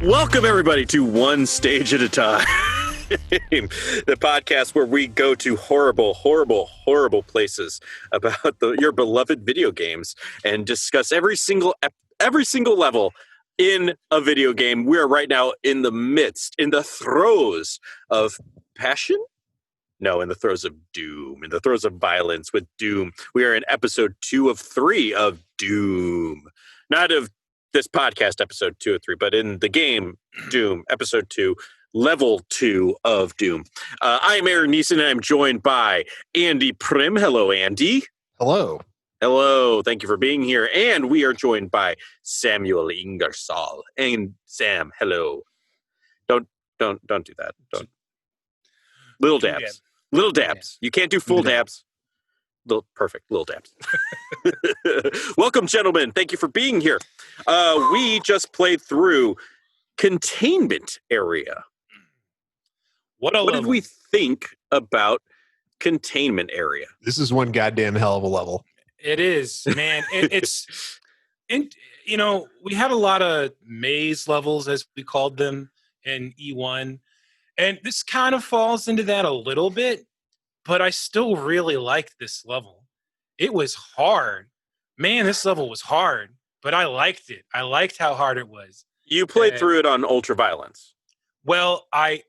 Welcome, everybody, to One Stage at a Time, the podcast where we go to horrible, horrible, horrible places about your beloved video games and discuss every single level in a video game. We are right now in the throes of passion. No, in the throes of doom, in the throes of violence with Doom. We are in episode 2 of 3 of Doom. Not of this podcast, episode 2 of 3, but in the game, Doom, episode 2, level 2 of Doom. I'm Aaron Neeson, and I'm joined by Andy Prim. Hello, Andy. Hello. Hello. Thank you for being here. And we are joined by Samuel Ingersoll. And Sam, hello. Don't do that. Don't. Little dabs. Little dabs. You can't do full dabs. Perfect. Little dabs. Welcome, gentlemen. Thank you for being here. We just played through Containment Area. What did we think about Containment Area? This is one goddamn hell of a level. It is, man. We had a lot of maze levels, as we called them, in E1. And this kind of falls into that a little bit, but I still really liked this level. It was hard. Man, this level was hard, but I liked it. I liked how hard it was. You played through it on Ultraviolence. Well, I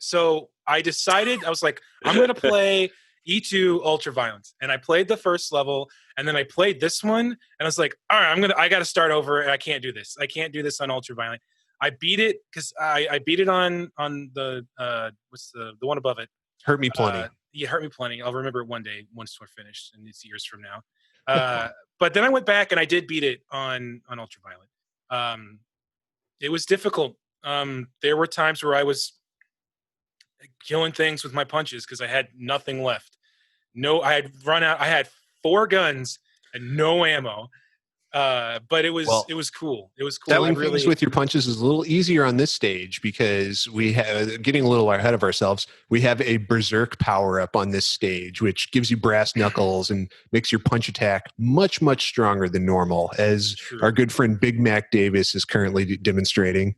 decided, I was like, I'm going to play E2 Ultraviolence. And I played the first level, and then I played this one, and I was like, all right, I got to start over, and I can't do this. I can't do this on Ultraviolent. I beat it because I beat it on the what's the one above it? Hurt Me Plenty. Yeah, Hurt Me Plenty. I'll remember it one day once we're finished, and it's years from now. But then I went back and I did beat it on Ultraviolent. It was difficult. There were times where I was killing things with my punches because I had nothing left. I had run out. I had 4 guns and no ammo. But it was cool. It was cool. Selling things with your punches is a little easier on this stage because we have, getting a little ahead of ourselves, we have a Berserk power-up on this stage, which gives you brass knuckles and makes your punch attack much, much stronger than normal, as our good friend Big Mac Davis is currently demonstrating.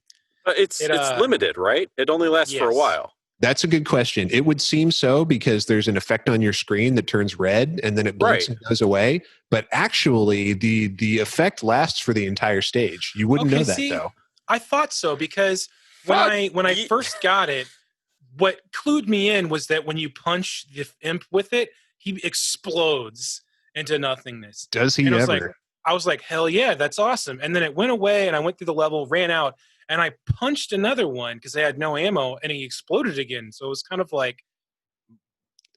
It's limited, right? It only lasts for a while. That's a good question. It would seem so because there's an effect on your screen that turns red and then it blinks and goes away. But actually, the effect lasts for the entire stage. You wouldn't know that, though. I thought so because when I first got it, what clued me in was that when you punch the imp with it, he explodes into nothingness. Does he ever? I was like, hell yeah, that's awesome. And then it went away and I went through the level, ran out, and I punched another one because I had no ammo, and he exploded again. So it was kind of like,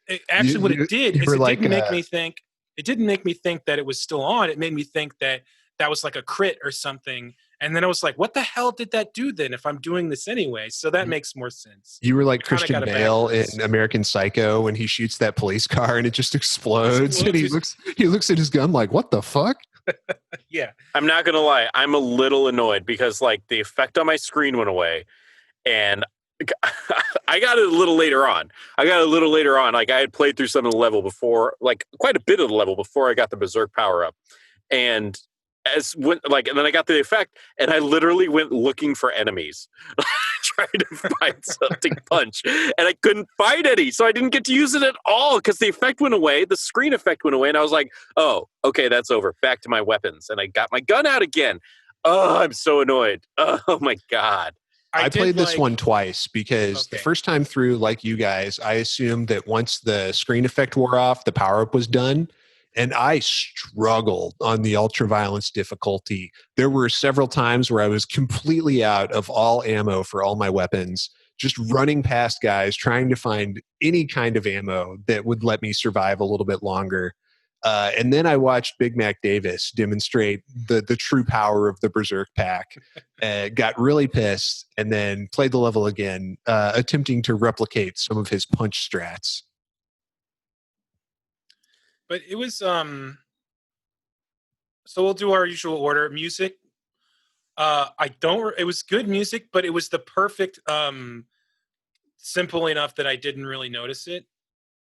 it didn't make me think. It didn't make me think that it was still on. It made me think that was like a crit or something. And then I was like, what the hell did that do then if I'm doing this anyway? So that makes more sense. You were like Christian Bale in American Psycho when he shoots that police car and it just explodes. And he looks at his gun like, what the fuck? Yeah. I'm not going to lie. I'm a little annoyed because like the effect on my screen went away and I got it a little later on. Like I had played through some of the level before, like quite a bit of the level before I got the Berserk power up. And and then I got the effect and I literally went looking for enemies, trying to find something to punch, and I couldn't find any. So I didn't get to use it at all because the effect went away. The screen effect went away. And I was like, oh, okay, that's over. Back to my weapons. And I got my gun out again. Oh, I'm so annoyed. Oh my God. I played this one twice because the first time through, like you guys, I assumed that once the screen effect wore off, the power-up was done. And I struggled on the ultraviolence difficulty. There were several times where I was completely out of all ammo for all my weapons, just running past guys, trying to find any kind of ammo that would let me survive a little bit longer. And then I watched Big Mac Davis demonstrate the true power of the Berserk pack, got really pissed, and then played the level again, attempting to replicate some of his punch strats. But it was so we'll do our usual order. Music. It was good music, but it was the perfect simple enough that I didn't really notice it.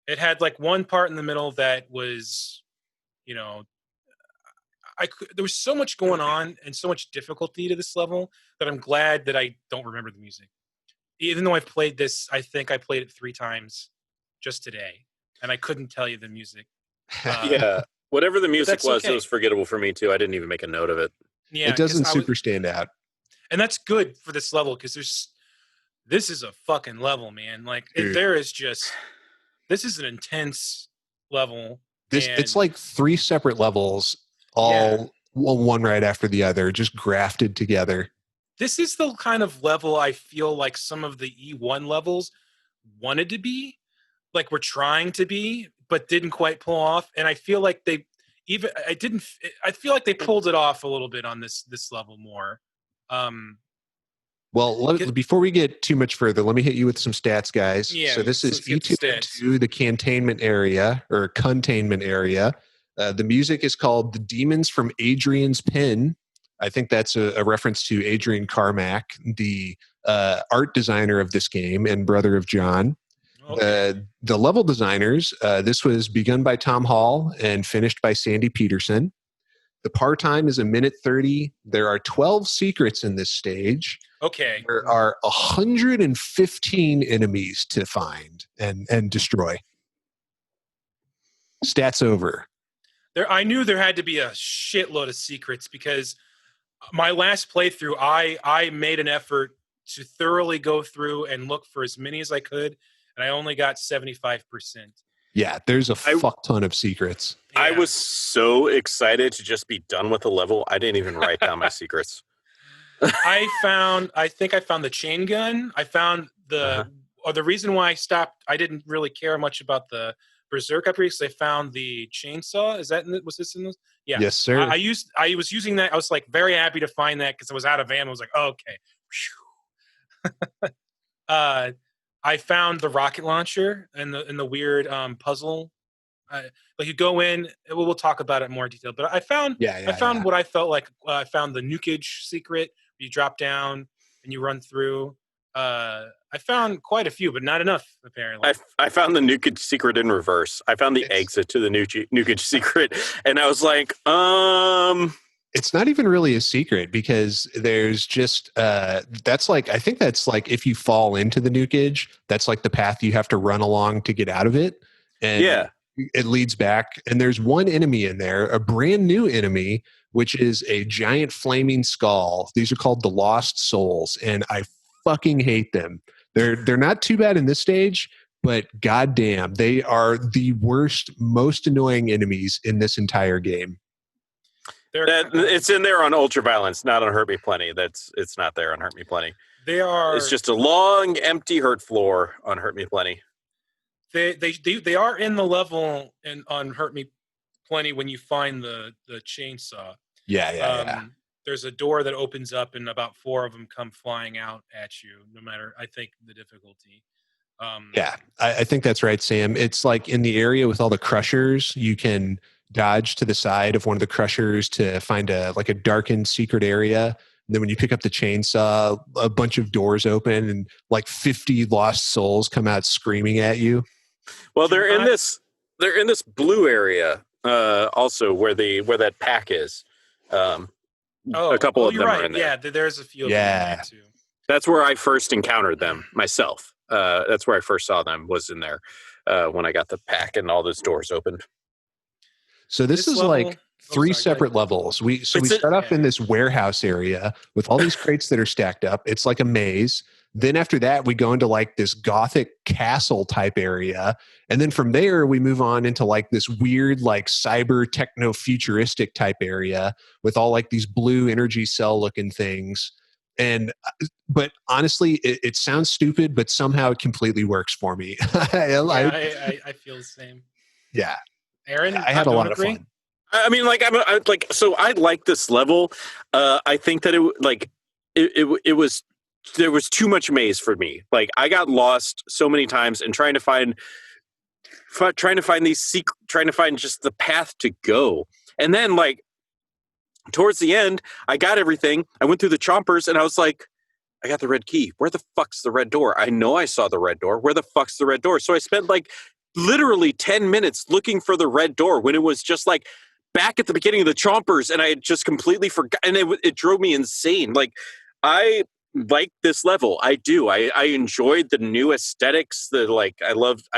It had like one part in the middle that was, there was so much going on and so much difficulty to this level that I'm glad that I don't remember the music. Even though I've played this, I think I played it 3 times just today, and I couldn't tell you the music. Yeah, whatever the music was, okay. it was forgettable for me too. I didn't even make a note of it. Yeah, it doesn't super stand out. And that's good for this level because this is a fucking level, man. Like this is an intense level. It's like 3 separate levels, all one right after the other, just grafted together. This is the kind of level I feel like some of the E1 levels wanted to be, like were trying to be, but didn't quite pull off. And I feel like I feel like they pulled it off a little bit on this level more. Well, before we get too much further, let me hit you with some stats, guys. Yeah, so this is E2, the Containment Area, or Containment Area. The music is called The Demons from Adrian's Pen. I think that's a reference to Adrian Carmack, the art designer of this game and brother of John. Okay. The level designers, this was begun by Tom Hall and finished by Sandy Peterson. The par time is 1:30. There are 12 secrets in this stage. Okay. There are 115 enemies to find and destroy. Stats over. I knew there had to be a shitload of secrets because my last playthrough, I made an effort to thoroughly go through and look for as many as I could, and I only got 75%. Yeah, there's a fuck ton of secrets. Yeah. I was so excited to just be done with the level, I didn't even write down my secrets. I think I found the chain gun. I found the reason why I stopped, I didn't really care much about the Berserk upgrade because I found the chainsaw. Was this in this? Yeah. Yes, sir. I was using that. I was like very happy to find that because I was out of ammo. I was like, oh, okay. I found the rocket launcher and the weird puzzle. Like you go in, we'll talk about it in more detail. But I found what I felt like. I found the nukage secret. You drop down and you run through. I found quite a few, but not enough apparently. I found the nukage secret in reverse. I found the exit to the nukage secret, and I was like, It's not even really a secret because there's just I think that's like if you fall into the nukage, that's like the path you have to run along to get out of it. And it leads back. And there's one enemy in there, a brand new enemy, which is a giant flaming skull. These are called the Lost Souls, and I fucking hate them. They're not too bad in this stage, but goddamn, they are the worst, most annoying enemies in this entire game. It's in there on Ultraviolence, not on Hurt Me Plenty. It's not there on Hurt Me Plenty. It's just a long, empty hurt floor on Hurt Me Plenty. They are in the level on Hurt Me Plenty when you find the chainsaw. Yeah. There's a door that opens up and about 4 of them come flying out at you, no matter, I think, the difficulty. I think that's right, Sam. It's like in the area with all the crushers, you can dodge to the side of one of the crushers to find a darkened secret area. And then when you pick up the chainsaw, a bunch of doors open and like 50 lost souls come out screaming at you. Well, they're in this blue area also where that pack is. A couple of them are in there. Yeah, there's a few of them in there too. That's where I first encountered them myself. That's where I first saw them, was in there when I got the pack and all those doors opened. So this is level, like 3 separate levels. We start off in this warehouse area with all these crates that are stacked up. It's like a maze. Then after that, we go into like this gothic castle type area. And then from there, we move on into like this weird, like cyber techno futuristic type area with all like these blue energy cell looking things. But honestly, it sounds stupid, but somehow it completely works for me. I feel the same. Yeah. Aaron, I had a lot of fun. I mean, so I like this level. I think that there was too much maze for me. Like I got lost so many times and trying to find just the path to go. And then like towards the end, I got everything. I went through the chompers and I was like, I got the red key. Where the fuck's the red door? I know I saw the red door. Where the fuck's the red door? So I spent like literally 10 minutes looking for the red door when it was just like back at the beginning of the Chompers, and I had just completely forgot, and it drove me insane. Like, I like this level. I do. I enjoyed the new aesthetics. I loved.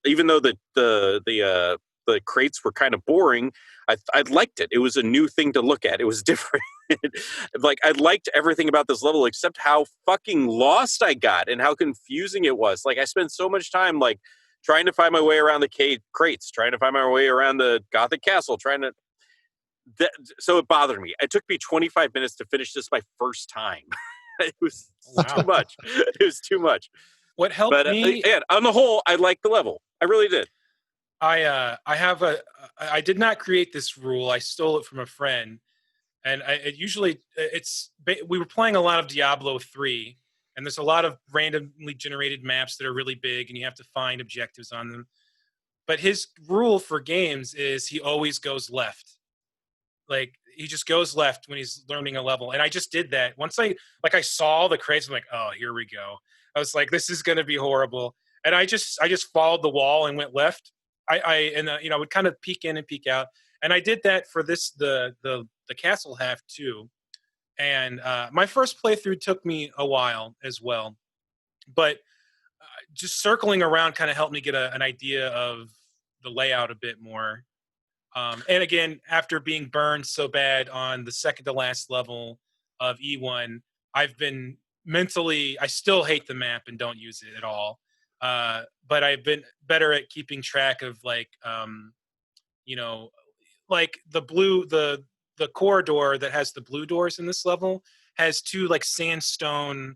Even though the crates were kind of boring, I liked it. It was a new thing to look at. It was different. Like, I liked everything about this level except how fucking lost I got and how confusing it was. Like, I spent so much time like trying to find my way around the crates, trying to find my way around the Gothic castle, so it bothered me. It took me 25 minutes to finish this my first time. It was too much. It was too much. What helped me? And on the whole, I liked the level. I really did. I did not create this rule. I stole it from a friend, and we were playing a lot of Diablo 3, and there's a lot of randomly generated maps that are really big, and you have to find objectives on them. But his rule for games is he always goes left. Like, he just goes left when he's learning a level. And I just did that. Once I saw the crates, I'm like, oh, here we go. I was like, this is going to be horrible. And I just followed the wall and went left. I would kind of peek in and peek out. And I did that for the castle half too. And my first playthrough took me a while as well. But just circling around kind of helped me get an idea of the layout a bit more. And again, after being burned so bad on the second to last level of E1, I've been I still hate the map and don't use it at all. But I've been better at keeping track of like the corridor that has the blue doors in this level has 2 like sandstone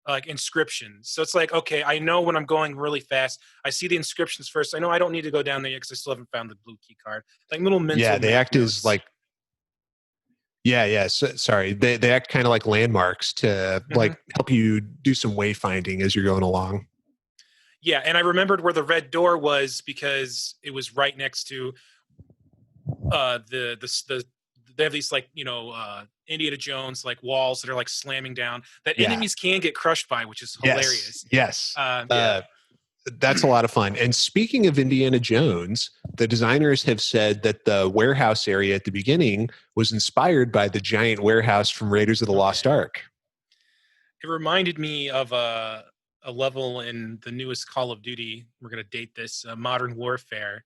like inscriptions. So it's like, okay, I know when I'm going really fast, I see the inscriptions first. I know I don't need to go down there yet because I still haven't found the blue key card. Like little mental they act notes. as like sorry, they act kind of like landmarks to like help you do some wayfinding as you're going along. Yeah, and I remembered where the red door was because it was right next to they have these like Indiana Jones like walls that are like slamming down that enemies can get crushed by, which is hilarious. Yes. That's a lot of fun. And speaking of Indiana Jones, the designers have said that the warehouse area at the beginning was inspired by the giant warehouse from Raiders of the Lost Ark. It reminded me of a level in the newest Call of Duty. We're going to date this, Modern Warfare.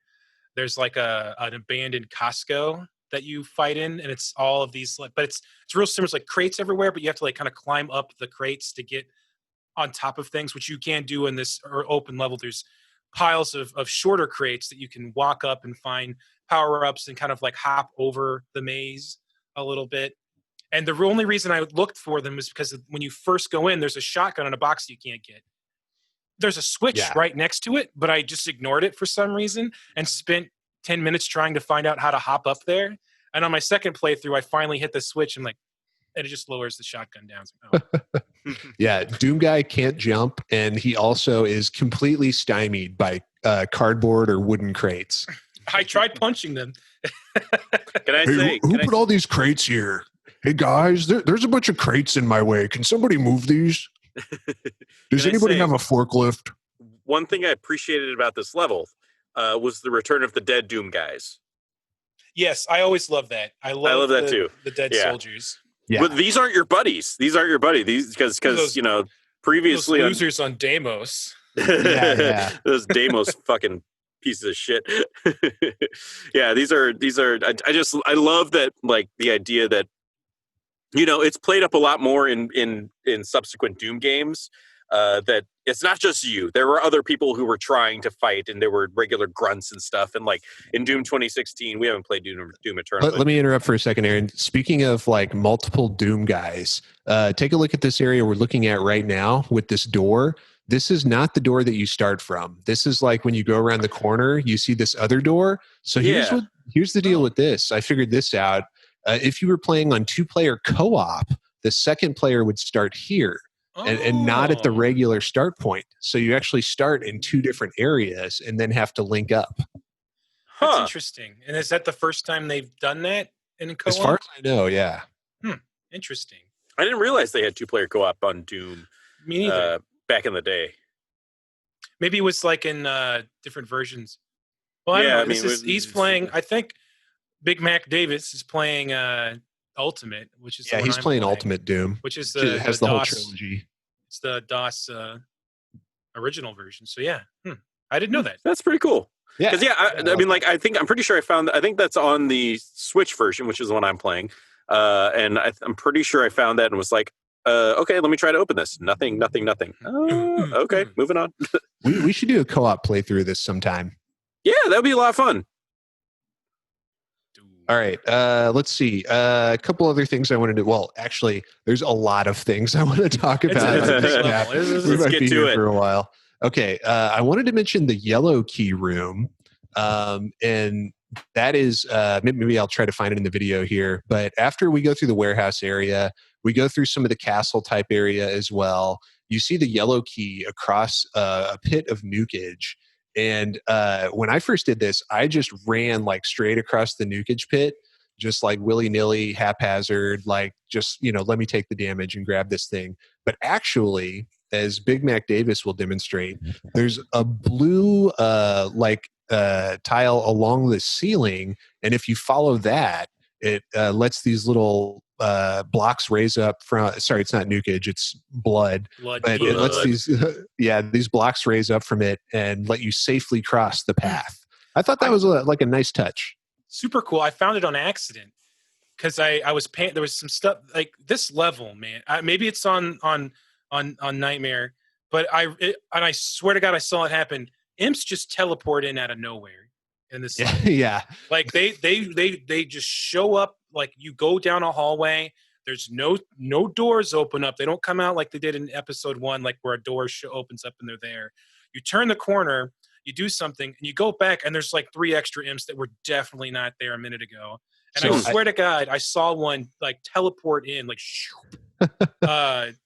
There's like an abandoned Costco that you fight in, and it's all of these but it's real similar. It's like crates everywhere, but you have to like kind of climb up the crates to get on top of things, which you can do in this open level. There's piles of shorter crates that you can walk up and find power-ups and kind of like hop over the maze a little bit. And the only reason I looked for them is because when you first go in, there's a shotgun in a box you can't get. There's a switch right next to it, but I just ignored it for some reason and spent 10 minutes trying to find out how to hop up there. And on my second playthrough, I finally hit the switch and it just lowers the shotgun down. Yeah, DOOMGuy can't jump, and he also is completely stymied by cardboard or wooden crates. I tried punching them. Who put all these crates here? Hey guys, there's a bunch of crates in my way. Can somebody move these? Does anybody have a forklift? One thing I appreciated about this level was the return of the dead Doom guys. Yes, I always love that. I love that too. The dead soldiers. Yeah. But these aren't your buddies. These because previously those losers on Deimos. Those Deimos fucking pieces of shit. These are. I love that, like, the idea that it's played up a lot more in subsequent Doom games. That it's not just you. There were other people who were trying to fight, and there were regular grunts and stuff. And like in Doom 2016, we haven't played Doom Eternal. Let me interrupt for a second, Aaron. Speaking of like multiple Doom guys, take a look at this area we're looking at right now with this door. This is not the door that you start from. This is like when you go around the corner, you see this other door. So here's the deal with this. I figured this out. If you were playing on 2-player co-op, the second player would start here. And not at the regular start point. So you actually start in 2 different areas and then have to link up. That's interesting. And is that the first time they've done that in co-op? As far as I know, yeah. Interesting. I didn't realize they had 2-player co-op on Doom. Me neither. Back in the day. Maybe it was like in different versions. Well, I don't know. He's playing, I think, Big Mac Davis is playing Ultimate, which is the one he's I'm playing Ultimate Doom, which is it has the whole DOS. trilogy. It's the DOS original version. So yeah, I didn't know that. That's pretty cool. Yeah, because I mean, like I'm pretty sure I think that's on the Switch version, which is the one I'm playing, and I'm pretty sure I found that and was like, okay, let me try to open this. Nothing. Okay, moving on. we should do a co-op playthrough of this sometime. Yeah, that would be a lot of fun. All right, let's see. A couple other things I wanted to. Well, actually, there's a lot of things I want to talk about. Let's get to it for a while. Okay, I wanted to mention the yellow key room, and that is maybe I'll try to find it in the video here. But after we go through the warehouse area, we go through some of the castle type area as well. You see the yellow key across a pit of nukage. And when I first did this, I just ran like straight across the nukage pit, just like willy-nilly, haphazard, like just, let me take the damage and grab this thing. But actually, as Big Mac Davis will demonstrate, there's a blue tile along the ceiling. And if you follow that, it lets these little blocks raise up from, sorry, it's not nukage, it's blood. But it lets these blocks raise up from it and let you safely cross the path. I thought that was like a nice touch. Super cool. I found it on accident because I was paying. There was some stuff like this level, man. Maybe it's on Nightmare, but I swear to God, I saw it happen. Imps just teleport in out of nowhere in this. Yeah. Like they just show up. Like you go down a hallway. There's no doors open up. They don't come out like they did in episode 1, like where a door opens up and they're there. You turn the corner, you do something, and you go back, and there's like 3 extra imps that were definitely not there a minute ago. And so I swear to God, I saw one like teleport in, like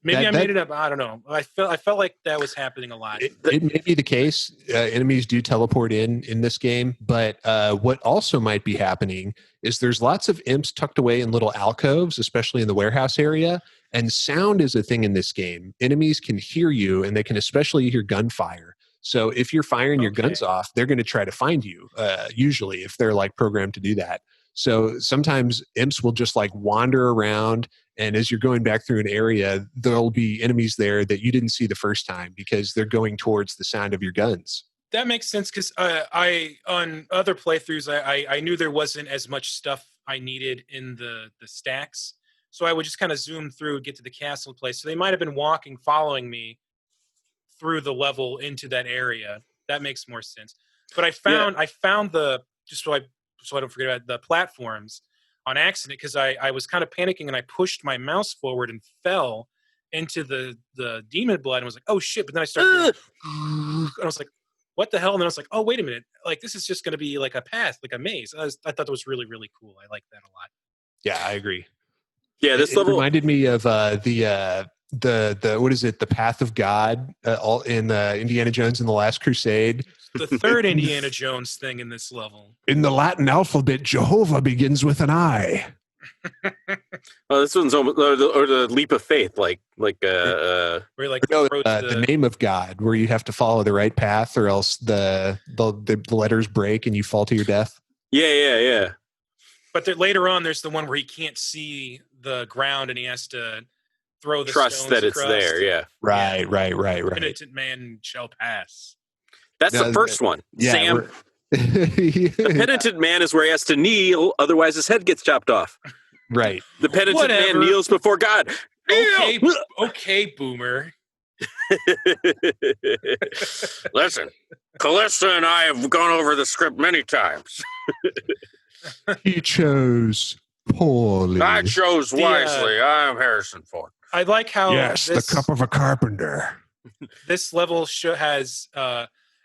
maybe I made it up. I don't know. I felt like that was happening a lot. It may be the case. Enemies do teleport in this game, but what also might be happening is there's lots of imps tucked away in little alcoves, especially in the warehouse area. And sound is a thing in this game. Enemies can hear you, and they can especially hear gunfire. So if you're firing your guns off, they're going to try to find you, usually, if they're like programmed to do that. So sometimes imps will just like wander around, and as you're going back through an area, there'll be enemies there that you didn't see the first time because they're going towards the sound of your guns. That makes sense because I on other playthroughs, I knew there wasn't as much stuff I needed in the stacks. So I would just kind of zoom through, get to the castle place. So they might have been following me through the level into that area. That makes more sense. But I found the, just so I don't forget about the platforms on accident, because I was kind of panicking and I pushed my mouse forward and fell into the demon blood and was like, oh shit. But then I started and I was like, what the hell? And then I was like, oh, wait a minute. Like, this is just going to be like a path, like a maze. I thought that was really, really cool. I like that a lot. Yeah, I agree. Yeah, this level reminded me of the what is it? The Path of God, all in Indiana Jones and the Last Crusade. The third Indiana Jones thing in this level. In the Latin alphabet, Jehovah begins with an I. Well, this one's almost, or the leap of faith, where the name of God, where you have to follow the right path, or else the letters break and you fall to your death. Yeah. But later on, there's the one where he can't see the ground and he has to throw the trust stones that it's across. there. Yeah, right. Penitent man shall pass. That's the first one. Yeah, Sam. The penitent man is where he has to kneel, otherwise his head gets chopped off. Right. The penitent man kneels before God. Okay, boomer. Listen, Callista and I have gone over the script many times. He chose poorly. I chose wisely. I am Harrison Ford. I like how the cup of a carpenter. This level has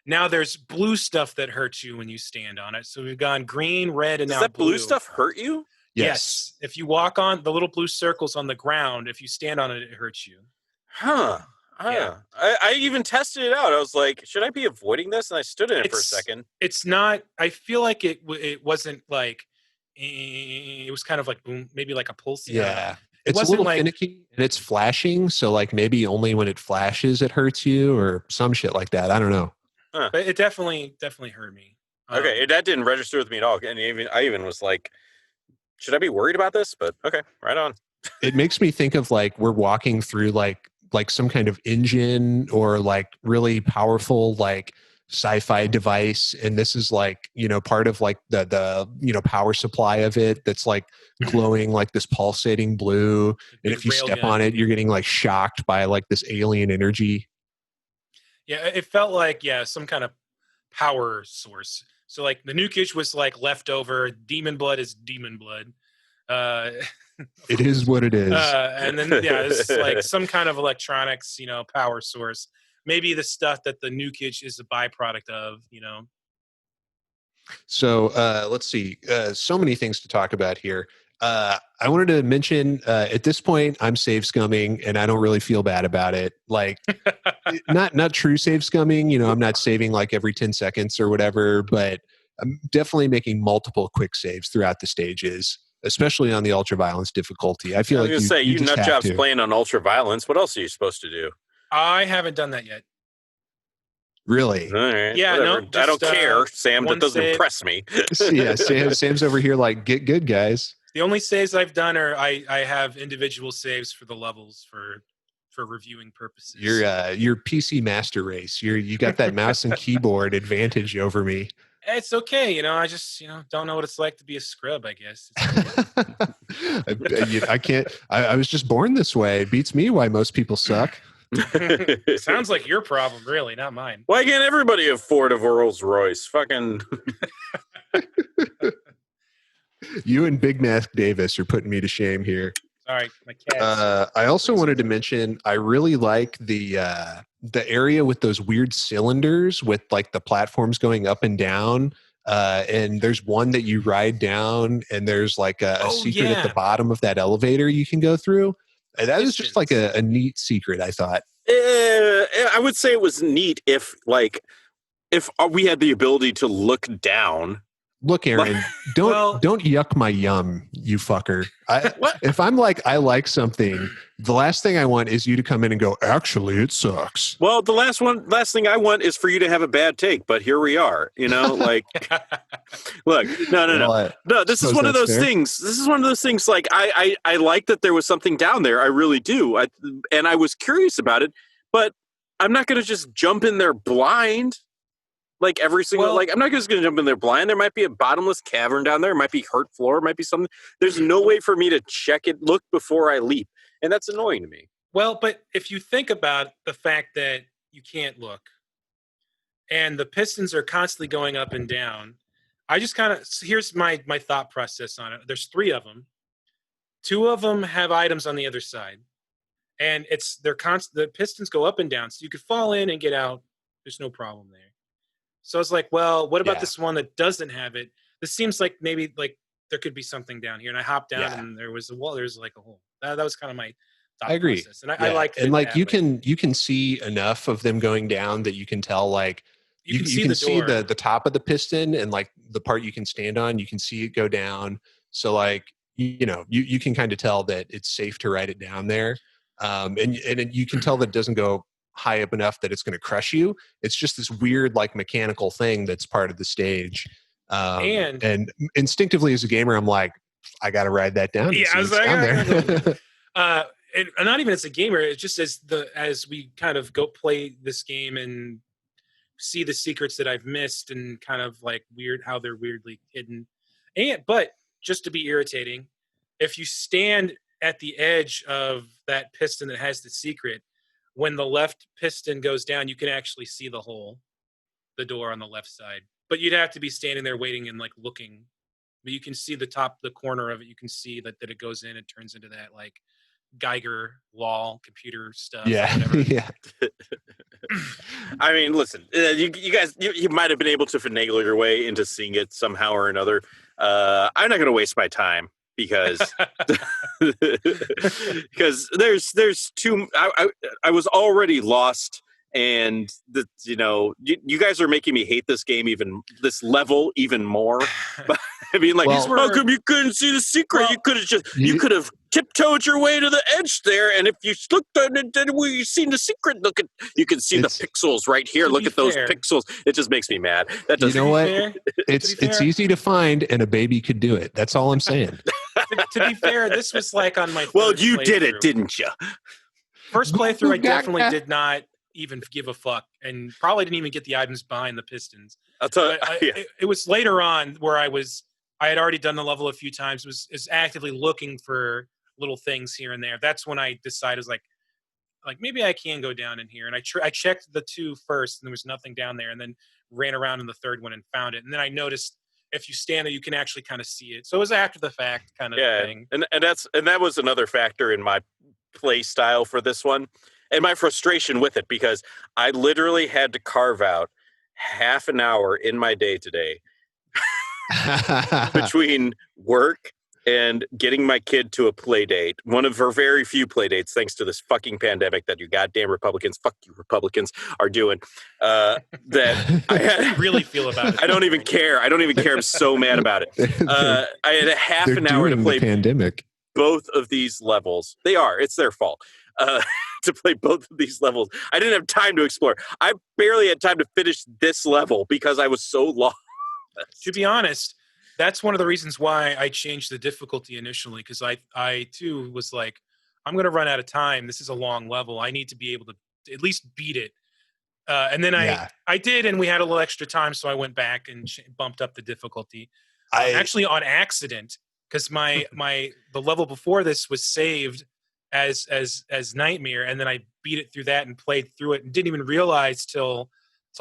now there's blue stuff that hurts you when you stand on it. So we've gone green, red, and now Does that blue stuff hurt you? Yes. If you walk on the little blue circles on the ground, if you stand on it, it hurts you. Huh. Yeah. I even tested it out. I was like, should I be avoiding this? And I stood in it for a second. It's not. I feel like it wasn't like. It was kind of like boom, maybe like a pulse. Yeah. It's a little finicky and it's flashing. So like maybe only when it flashes it hurts you or some shit like that. I don't know. But it definitely hurt me. Okay, that didn't register with me at all. And I even was like, should I be worried about this? But okay, right on. It makes me think of like we're walking through like some kind of engine or like really powerful like sci-fi device, and this is like, you know, part of like the you know, power supply of it that's like glowing like this pulsating blue, and if you step on it, you're getting like shocked by like this alien energy. Yeah, it felt like some kind of power source. So like the nukage was like leftover. Demon blood is demon blood. It is what it is. And then it's like some kind of electronics, you know, power source. Maybe the stuff that the nukage is a byproduct of, you know. So let's see. So many things to talk about here. I wanted to mention at this point, I'm save scumming, and I don't really feel bad about it. Like, not true save scumming. You know, I'm not saving like every 10 seconds or whatever, but I'm definitely making multiple quick saves throughout the stages, especially on the ultraviolence difficulty. I feel like you nut jobs playing on ultraviolence. What else are you supposed to do? I haven't done that yet. Really? All right, yeah, whatever. no, just, I don't care, Sam. That doesn't save. impress me. Yeah, Sam's over here like, get good, guys. The only saves I've done are I have individual saves for the levels for reviewing purposes. Your PC master race. You got that mouse and keyboard advantage over me. It's okay, you know. I just don't know what it's like to be a scrub. I guess. I can't. I was just born this way. It beats me why most people suck. Sounds like your problem, really, not mine. Why can't everybody afford a Rolls Royce? Fucking. You and Big Mask Davis are putting me to shame here. Sorry, my cat. I also wanted to mention I really like the area with those weird cylinders with like the platforms going up and down. And there's one that you ride down, and there's like a secret at the bottom of that elevator you can go through. And that was just like a neat secret, I thought. I would say it was neat if we had the ability to look down. Look, Aaron, don't yuck my yum, you fucker. If I'm like, I like something, the last thing I want is you to come in and go, actually, it sucks. Well, the last thing I want is for you to have a bad take, but here we are, you know, like, look, no. This is one of those things. This is one of those things. Like, I like that there was something down there. I really do. And I was curious about it, but I'm not going to just jump in there blind. Like every single, I'm not just going to jump in there blind. There might be a bottomless cavern down there. It might be hurt floor. It might be something. There's no way for me to look before I leap. And that's annoying to me. Well, but if you think about the fact that you can't look and the pistons are constantly going up and down, I just here's my thought process on it. There's 3 of them. 2 of them have items on the other side. And the pistons go up and down. So you could fall in and get out. There's no problem there. So I was like, well, what about this one that doesn't have it? This seems like maybe like there could be something down here. And I hopped down and there was a wall. There's like a hole. That was kind of my thought process. And I like it. And like you can see enough of them going down that you can tell like you can see the top of the piston and like the part you can stand on, you can see it go down. So like, you know, you can kind of tell that it's safe to ride it down there. And you can tell that it doesn't go high up enough that it's going to crush you. It's just this weird like mechanical thing that's part of the stage. And instinctively as a gamer, I'm like, I got to ride that down. Yeah, I was like, down there. And not even as a gamer, it's just as we kind of go play this game and see the secrets that I've missed and kind of like how they're weirdly hidden. But just to be irritating, if you stand at the edge of that piston that has the secret, when the left piston goes down, you can actually see the door on the left side. But you'd have to be standing there waiting and like looking. But you can see the corner of it. You can see that it goes in and turns into that like Geiger wall computer stuff. Yeah, yeah. I mean, listen, you guys, you might have been able to finagle your way into seeing it somehow or another. I'm not going to waste my time. Because there's too I was already lost, and you guys are making me hate this game this level even more. I mean, like, how come you couldn't see the secret? You could have tiptoed your way to the edge there, and if you looked at it, then you seen the secret. You can see the pixels right here. Look at those pixels. It just makes me mad. That doesn't. You know what? It's easy to find, and a baby could do it. That's all I'm saying. To be fair, this was like on my well, you did it, didn't you? First playthrough, I definitely did not even give a fuck, and probably didn't even get the items behind the pistons. I'll tell you. It was later on where I had already done the level a few times, was actively looking for little things here and there. That's when I decided, like maybe I can go down in here. And I checked the 2 first, and there was nothing down there, and then ran around in the 3rd one and found it. And then I noticed if you stand there, you can actually kind of see it. So it was after the fact kind of thing. And that was another factor in my play style for this one, and my frustration with it, because I literally had to carve out half an hour in my day today between work and getting my kid to a play date, one of her very few play dates, thanks to this fucking pandemic that you goddamn Republicans, fuck you Republicans, are doing. That I had, really feel about it. I don't even care. I'm so mad about it. I had a half an hour to play the pandemic. Both of these levels. It's their fault. To play both of these levels. I didn't have time to explore. I barely had time to finish this level because I was so lost. To be honest, that's one of the reasons why I changed the difficulty initially, because I too was like, I'm going to run out of time. This is a long level. I need to be able to at least beat it. And then I did, and we had a little extra time, so I went back and bumped up the difficulty. Actually on accident, because the level before this was saved as Nightmare, and then I beat it through that and played through it and didn't even realize till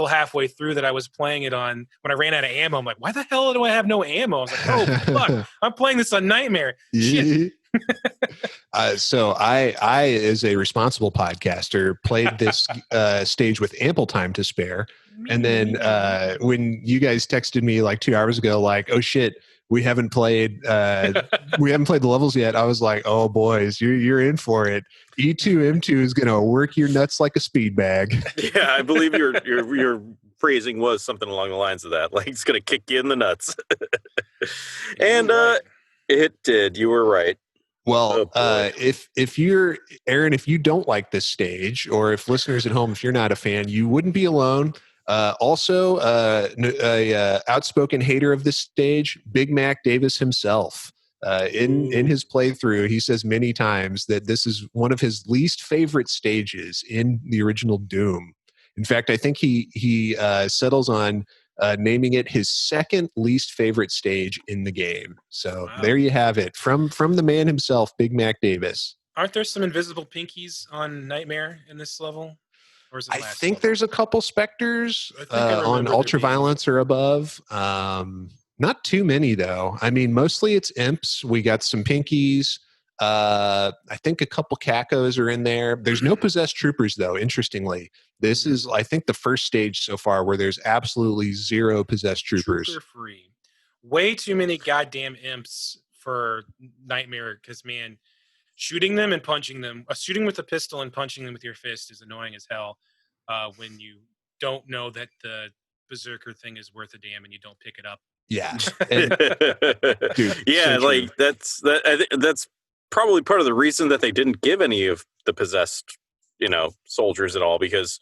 halfway through that I was playing it on, when I ran out of ammo. I'm like, why the hell do I have no ammo? I was like, oh fuck, I'm playing this on Nightmare. Shit. So I, as a responsible podcaster, played this stage with ample time to spare. And then when you guys texted me like 2 hours ago, like, oh shit, we haven't played the levels yet, I was like, oh boys, you're in for it. E2M2 is going to work your nuts like a speed bag. Yeah, I believe your phrasing was something along the lines of that. Like, it's going to kick you in the nuts. And it did. You were right. Well, if you're Aaron, if you don't like this stage, or if listeners at home, if you're not a fan, you wouldn't be alone. Also, a outspoken hater of this stage, Big Mac Davis himself. In his playthrough, he says many times that this is one of his least favorite stages in the original Doom. In fact, I think he settles on naming it his second least favorite stage in the game. So There you have it from the man himself, Big Mac Davis. Aren't there some invisible pinkies on Nightmare in this level? Or is it I think there's a couple specters on Ultraviolence or above. Not too many though. I mean, mostly it's imps. We got some pinkies. I think a couple cacos are in there. There's no possessed troopers though. Interestingly, this is, I think, the first stage so far where there's absolutely zero possessed troopers. Trooper free. Way too many goddamn imps for Nightmare. Because man, shooting them and punching them, shooting with a pistol and punching them with your fist is annoying as hell. When you don't know that the Berserker thing is worth a damn and you don't pick it up. Yeah. Dude, yeah, so like that's probably part of the reason that they didn't give any of the possessed, soldiers at all, because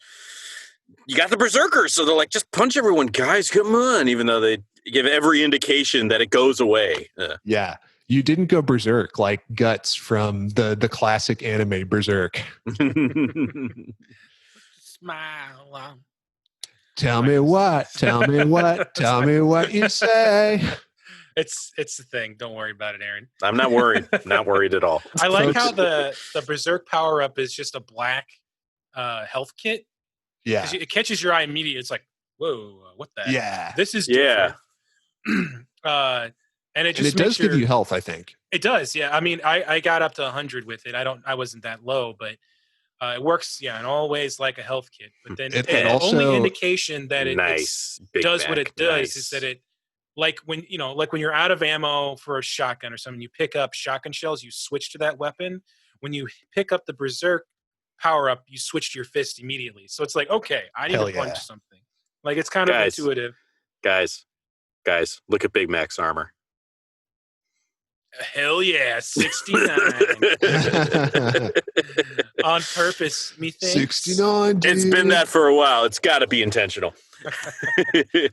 you got the Berserkers, so they're like, just punch everyone, guys, come on, even though they give every indication that it goes away. Yeah. You didn't go berserk like Guts from the classic anime Berserk. Smile. Tell me what you say. It's the thing. Don't worry about it, Aaron. I'm not worried. Not worried at all. I like how the Berserk power up is just a black health kit. Yeah, it catches your eye immediately. It's like, whoa, what the? Yeah, this is different. And it does give you health. I think it does. Yeah, I mean, I got up to 100 with it. I wasn't that low, but it works. Yeah, in all ways like a health kit. But then the only indication that it does what it does is that it. Like when you're out of ammo for a shotgun or something, you pick up shotgun shells, you switch to that weapon. When you pick up the Berserk power up, you switch to your fist immediately. So it's like, okay, I need to punch something. Like, it's kind of intuitive. Guys, look at Big Mac's armor. Hell yeah, 69. On purpose, methinks. 69, dude. It's been that for a while. It's got to be intentional.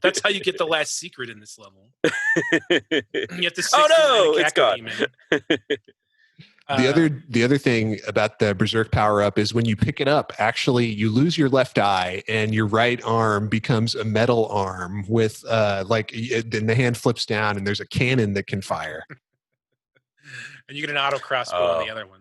That's how you get the last secret in this level. You have to 69 oh no, the it's Caco gone. Demon. The other thing about the Berserk power up is when you pick it up, actually you lose your left eye and your right arm becomes a metal arm with then the hand flips down and there's a cannon that can fire. And you get an auto crossbow on the other one.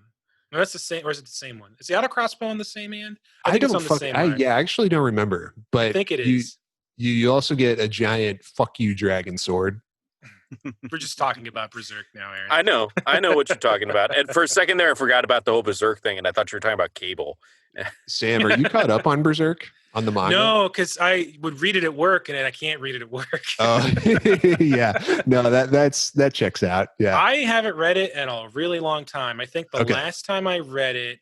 No, that's the same, or is it the same one? Is the auto crossbow on the same hand? I think it's on the same one. I actually don't remember, but I think it is. You also get a giant fuck you dragon sword. We're just talking about Berserk now, Aaron. I know what you're talking about. And for a second there, I forgot about the whole Berserk thing, and I thought you were talking about Cable. Sam, are you caught up on Berserk? On the manga? No, because I would read it at work, and I can't read it at work. Yeah. No, that checks out. Yeah. I haven't read it in a really long time. I think the last time I read it,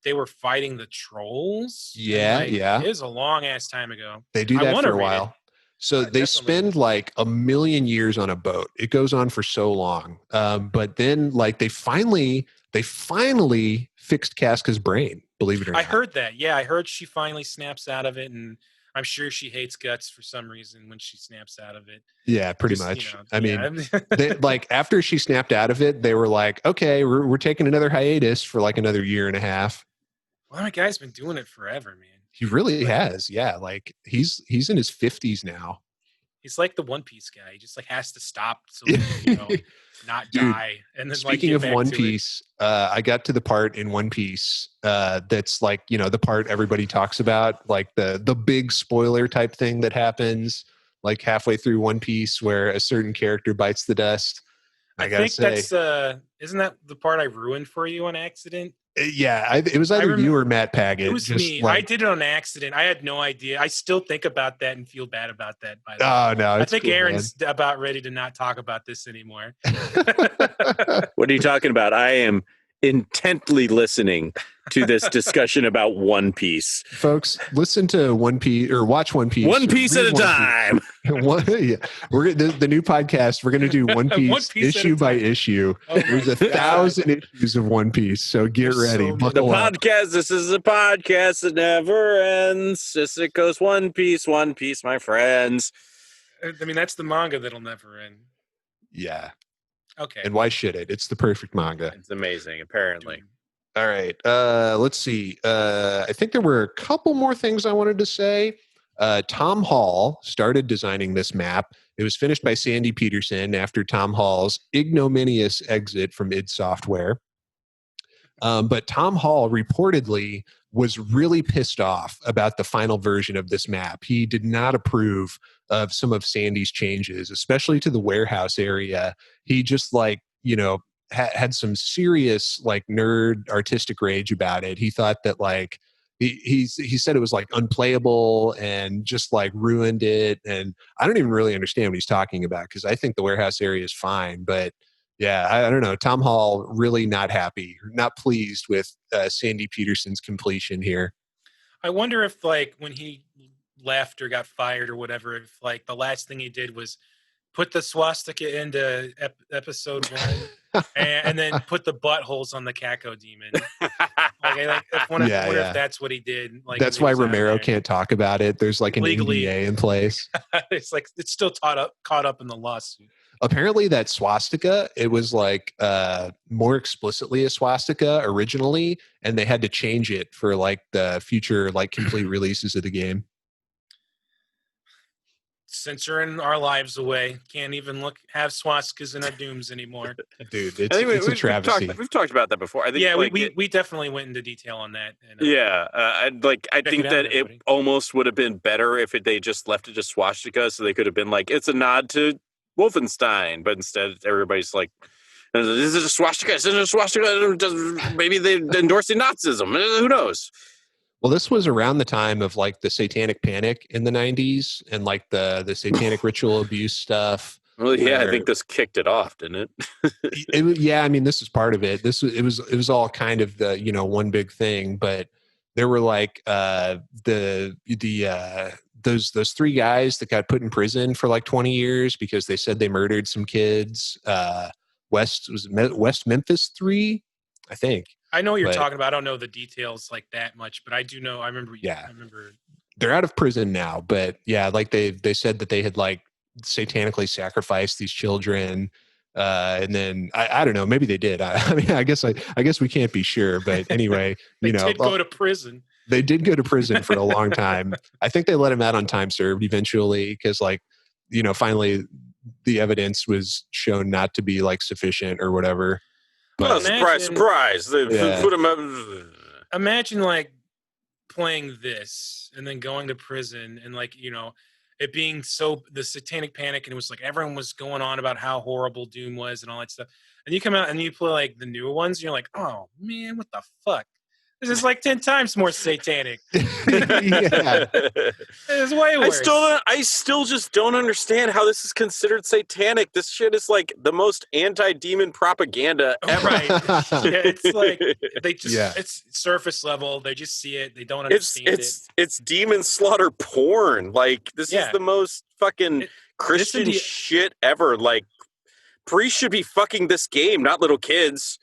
they were fighting the trolls. Yeah, yeah. It was a long ass time ago. They do that for a while. So they spend like 1 million years on a boat. It goes on for so long. But then like they finally fixed Casca's brain, believe it or not. I heard that. Yeah, I heard she finally snaps out of it, and I'm sure she hates guts for some reason when she snaps out of it. Yeah, pretty much. I mean, like after she snapped out of it, they were like, okay, we're taking another hiatus for like another year and a half. Well, my guy's been doing it forever, man. He really has. Yeah, like he's in his 50s now. He's like the One Piece guy. He just like has to stop so he can, not die. And then speaking of One Piece, I got to the part in One Piece that's like, the part everybody talks about, like the big spoiler type thing that happens like halfway through One Piece where a certain character bites the dust. I think that's isn't that the part I ruined for you on accident? Yeah, it was either you or Matt Paget. It was me. I did it on accident. I had no idea. I still think about that and feel bad about that. By the way. Oh no! I think Aaron's about ready to not talk about this anymore. What are you talking about? I am intently listening to this discussion about One Piece. Folks, listen to One Piece or watch One Piece. One Piece at a time. We're the new podcast. We're going to do One Piece issue by issue. There's 1,000 issues of One Piece, so get ready. This is a podcast that never ends. Just it goes One Piece, my friends. I mean, that's the manga that'll never end. Yeah. Okay. And why should it? It's the perfect manga. It's amazing, apparently. All right. Let's see. I think there were a couple more things I wanted to say. Tom Hall started designing this map. It was finished by Sandy Peterson after Tom Hall's ignominious exit from id Software. But Tom Hall reportedly was really pissed off about the final version of this map. He did not approve of some of Sandy's changes, especially to the warehouse area. He just had some serious nerd artistic rage about it. He thought that he said it was unplayable and just ruined it. And I don't even really understand what he's talking about because I think the warehouse area is fine, but yeah, I don't know. Tom Hall really not happy, not pleased with Sandy Peterson's completion here. I wonder if when he left or got fired or whatever, if the last thing he did was put the swastika into episode 1 and then put the buttholes on the Caco Demon. I wonder if that's what he did. That's why Romero can't talk about it. There's an NDA in place. It's it's still caught up in the lawsuit. Apparently that swastika, it was more explicitly a swastika originally, and they had to change it for the future complete releases of the game. Censoring our lives away. Can't even have swastikas in our dooms anymore. Dude, it's a travesty. We've talked about that before. I think we definitely went into detail on that. And, I think that it almost would have been better if they just left it as swastika, so they could have been it's a nod to Wolfenstein, but instead everybody's this is a swastika. This is a swastika. Maybe they're endorsing Nazism. Who knows? Well, this was around the time of the Satanic Panic in the 90s and the satanic ritual abuse stuff. Well, yeah, I think this kicked it off, didn't it? Yeah, I mean, this is part of it. It was all kind of the one big thing, but there were those 3 guys that got put in prison for 20 years because they said they murdered some kids. West Memphis 3, I think. I know what you're talking about. I don't know the details like that much, but I do know. I remember. Yeah. I remember. They're out of prison now, but yeah, like they said that they had like satanically sacrificed these children. And then I don't know, maybe they did. I mean, I guess we can't be sure, but anyway, they did go to prison. They did go to prison for a long time. I think they let him out on time served eventually because, like, finally the evidence was shown not to be like sufficient or whatever. But surprise! They put him up. Imagine like playing this and then going to prison and like it being so the satanic panic, and it was like everyone was going on about how horrible Doom was and all that stuff, and you come out and you play like the newer ones and you're like, oh man, what the fuck, this is like 10 times more satanic. Yeah. It's way worse. I still just don't understand how this is considered satanic. This shit is like the most anti-demon propaganda ever. Right. Yeah, it's like they just it's surface level. They just see it. They don't understand it. It's demon slaughter porn. Like this is the most fucking Christian shit ever. Like priests should be fucking this game, not little kids.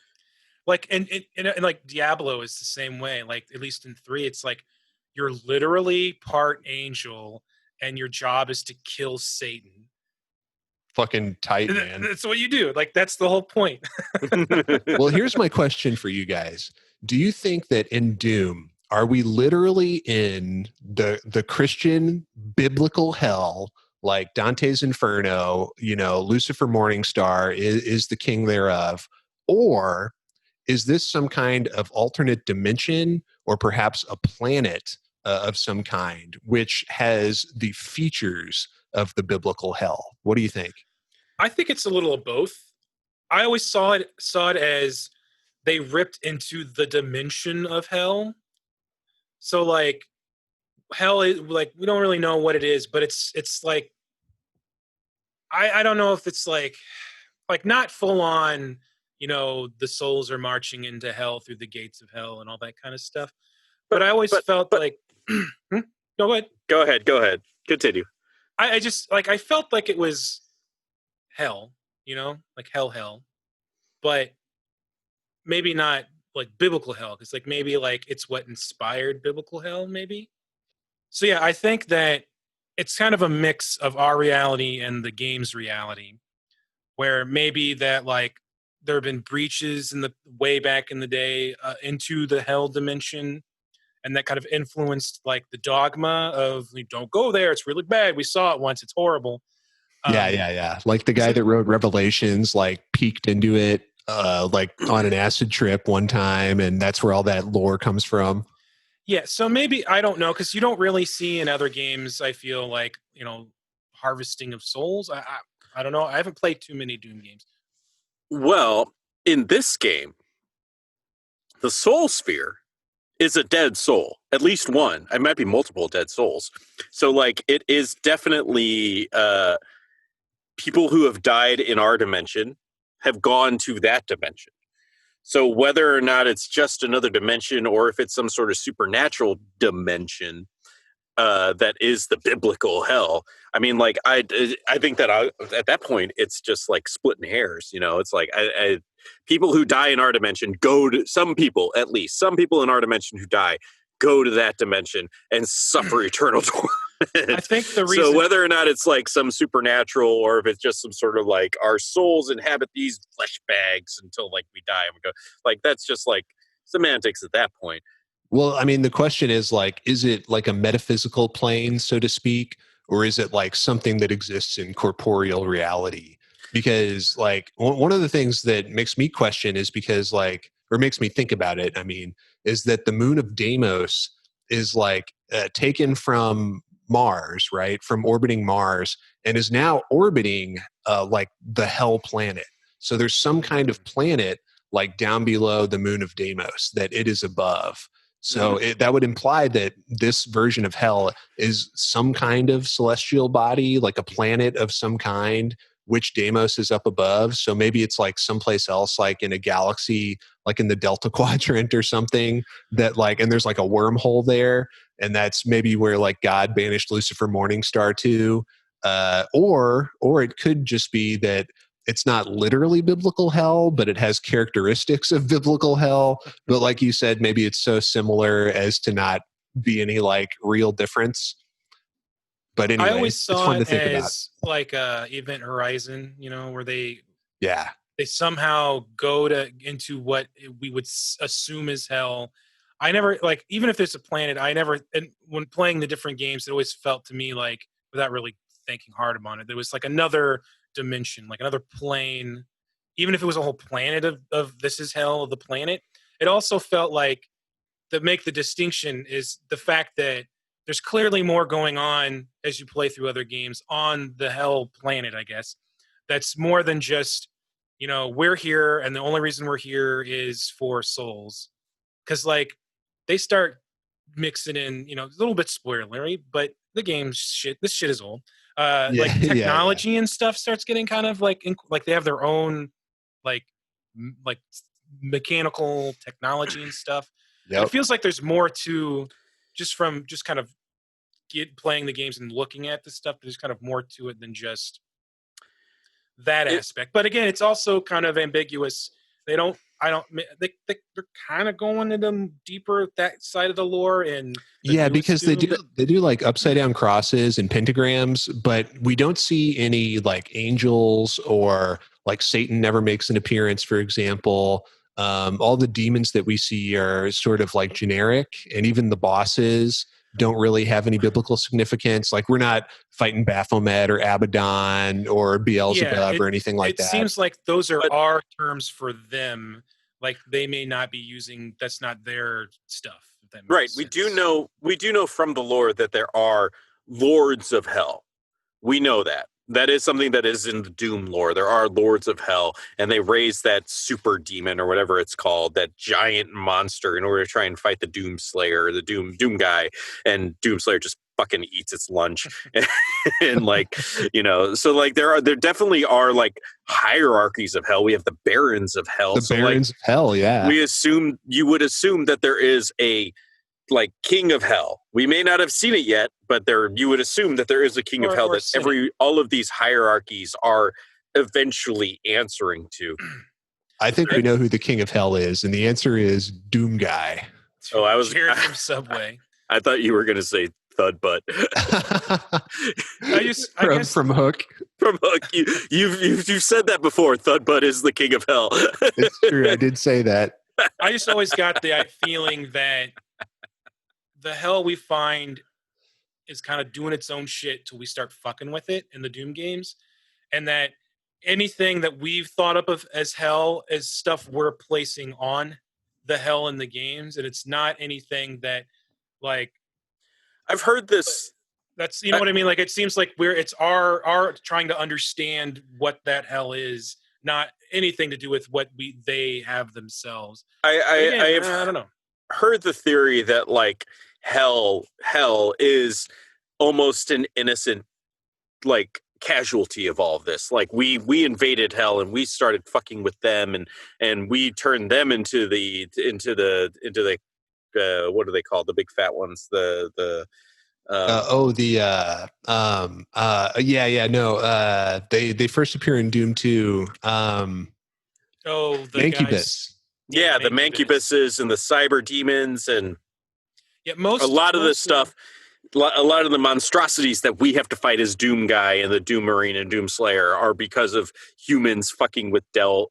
Like and like Diablo is the same way. Like at least in 3, it's like you're literally part angel, and your job is to kill Satan. Fucking tight, man. That's what you do. Like that's the whole point. Well, here's my question for you guys: do you think that in Doom, are we literally in the Christian biblical hell, like Dante's Inferno? Lucifer Morningstar is the king thereof, or is this some kind of alternate dimension or perhaps a planet of some kind which has the features of the biblical hell? What do you think? I think it's a little of both. I always saw it as they ripped into the dimension of hell. So like hell is like, we don't really know what it is, but it's like, I don't know if it's like not full on, the souls are marching into hell through the gates of hell and all that kind of stuff. But I always felt like, go ahead. Go ahead. Continue. I just like, I felt like it was hell, like hell, but maybe not like biblical hell. Cause like, maybe like it's what inspired biblical hell maybe. So yeah, I think that it's kind of a mix of our reality and the game's reality, where maybe that like, there have been breaches in the way back in the day into the hell dimension, and that kind of influenced like the dogma of don't go there. It's really bad. We saw it once. It's horrible. Yeah. Like the guy that wrote Revelations, like peeked into it, like on an acid trip one time, and that's where all that lore comes from. Yeah. So maybe, I don't know, because you don't really see in other games, I feel like, harvesting of souls. I don't know. I haven't played too many Doom games. Well, in this game, the soul sphere is a dead soul, at least one. It might be multiple dead souls. So, like, it is definitely people who have died in our dimension have gone to that dimension. So whether or not it's just another dimension or if it's some sort of supernatural dimension that is the biblical hell, I mean, like, I think that at that point, it's just like splitting hairs, It's like people who die in our dimension go to, some people in our dimension who die go to that dimension and suffer eternal torment. I think the reason... So whether or not it's like some supernatural or if it's just some sort of like our souls inhabit these flesh bags until like we die and we go, like, that's just like semantics at that point. Well, I mean, the question is like, is it like a metaphysical plane, so to speak, or is it like something that exists in corporeal reality? Because like one of the things that makes me question is because like, or makes me think about it, I mean, is that the moon of Deimos is like taken from Mars, right? From orbiting Mars, and is now orbiting like the hell planet. So there's some kind of planet like down below the moon of Deimos that it is above. So that would imply that this version of hell is some kind of celestial body, like a planet of some kind, which Deimos is up above. So maybe it's like someplace else, like in a galaxy, like in the Delta Quadrant or something, that like, and there's like a wormhole there. And that's maybe where like God banished Lucifer Morningstar to, or it could just be that it's not literally biblical hell, but it has characteristics of biblical hell. But like you said, maybe it's so similar as to not be any like real difference. But anyway, I always it's saw fun to it think about. as like Event Horizon, where they Yeah. somehow go into what we would assume is hell. I never like, even if there's a planet, and when playing the different games, it always felt to me like, without really thinking hard about it, there was like another dimension, like another plane. Even if it was a whole planet of this is hell, the planet, it also felt like, to make the distinction is the fact that there's clearly more going on as you play through other games on the hell planet, I guess. That's more than just, we're here and the only reason we're here is for souls. Because, like, they start mixing in, a little bit spoilery, but the game's shit. This shit is old. Like, technology and stuff starts getting kind of like they have their own, like mechanical technology and stuff. Yep. It feels like there's more to just kind of playing the games and looking at the stuff. There's kind of more to it than just that aspect. But again, it's also kind of ambiguous. They're kind of going into deeper that side of the lore. And because they do like upside down crosses and pentagrams, but we don't see any like angels, or like Satan never makes an appearance, for example. All the demons that we see are sort of like generic, and even the bosses don't really have any biblical significance. Like, we're not fighting Baphomet or Abaddon or Beelzebub or anything like that. It seems like those are our terms for them. Like, they may not be using, that's not their stuff. Right. We do know from the lore that there are lords of hell. We know that. That is something that is in the Doom lore. There are lords of hell, and they raise that super demon or whatever it's called, that giant monster, in order to try and fight the Doom Slayer, the DOOMGuy, and Doom Slayer just fucking eats its lunch. And like, so like there definitely are like hierarchies of hell. We have the barons of hell. The barons of hell, yeah. You would assume that there is a like king of hell. We may not have seen it yet, but you would assume that there is a king of hell that all of these hierarchies are eventually answering to. I think we know who the king of hell is, and the answer is DOOMGuy. Oh, I was Jared from Subway. I thought you were going to say Thud Butt. From Hook. From Hook. You've said that before. Thud Butt is the king of hell. It's true. I did say that. I just always got the feeling that the hell we find is kind of doing its own shit till we start fucking with it in the Doom games, and that anything that we've thought up of as hell is stuff we're placing on the hell in the games, and it's not anything that, like, I've heard this. That's, you know what I mean? Like, it seems like it's our trying to understand what that hell is, not anything to do with what they have themselves. I don't know. Heard the theory that like hell is almost an innocent like casualty of all of this. Like we invaded hell and we started fucking with them, and we turned them into the what do they call the big fat ones? They first appear in Doom 2. The Mancubus. Guys. Yeah, the Mancubuses and the cyber demons, and a lot of the monstrosities that we have to fight as DOOMGuy and the Doom Marine and Doom Slayer are because of humans fucking with hell